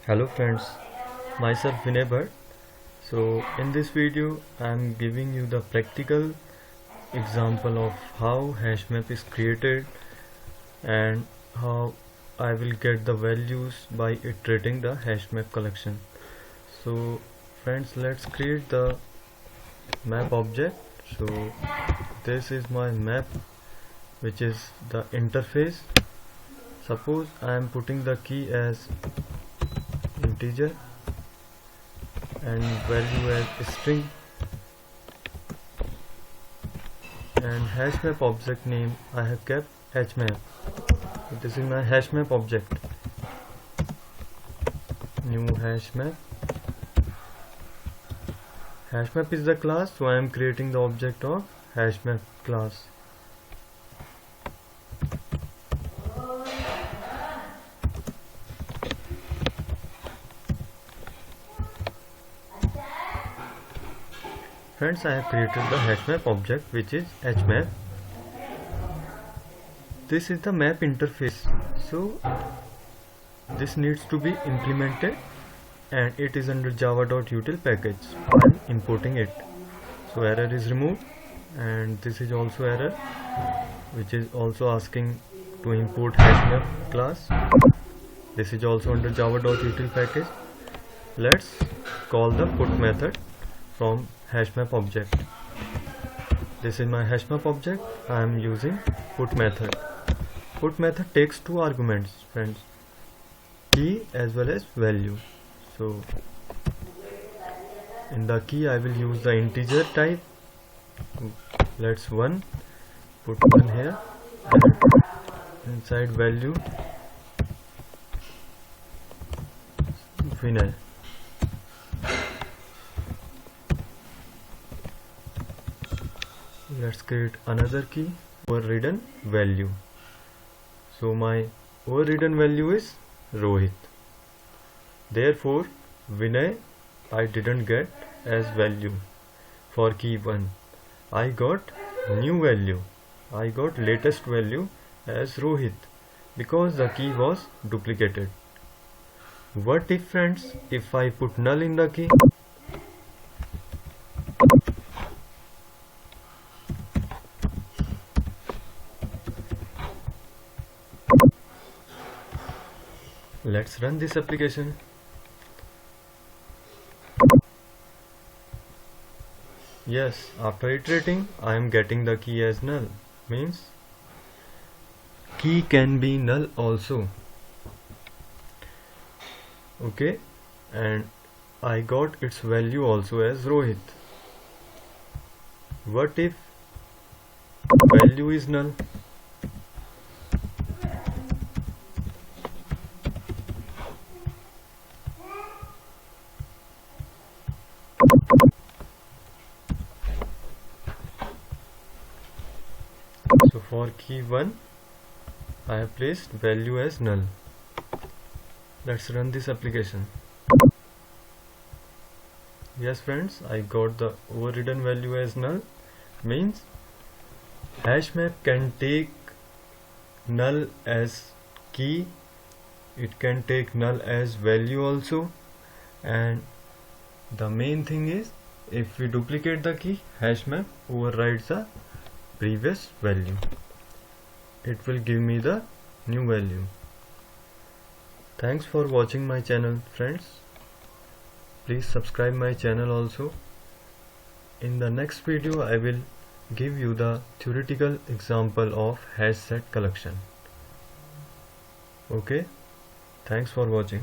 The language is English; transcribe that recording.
Hello friends, myself Vinay. So in this video I am giving you the practical example of how HashMap is created and how I will get the values by iterating the HashMap collection. So friends, let's create the map object. So this is my map, which is the interface. Suppose I am putting the key as integer and value as string, and HashMap object name I have kept HashMap. This is my HashMap object. New HashMap. HashMap is the class, so I am creating the object of HashMap class. Friends, I have created the HashMap object, which is HMap. This is the map interface, so this needs to be implemented, and it is under java.util package. I am importing it, so error is removed, and this is also error, which is also asking to import HashMap class. This is also under java.util package. Let's call the put method from HashMap object. This is my HashMap object. I am using put method. Put method takes two arguments, friends, key as well as value. So in the key I will use the integer type. Let's 1, put 1 here, and inside value Vinay. Let's create another key, overridden value. So my overridden value is Rohit. Therefore Vinay I didn't get as value for key 1. I got new value. I got latest value as Rohit because the key was duplicated. What if, friends, if I put null in the key? Let's run this application. Yes, after iterating, I am getting the key as null. Means key can be null also. Okay, and I got its value also as Rohit. What if value is null? So for key 1 I have placed value as null. Let's run this application. Yes friends, I got the overridden value as null. Means HashMap can take null as key, it can take null as value also, and the main thing is if we duplicate the key, HashMap overrides the previous value. It will give me the new value. Thanks for watching my channel, friends. Please subscribe my channel also. In the next video I will give you the theoretical example of hash set collection. Okay, thanks for watching.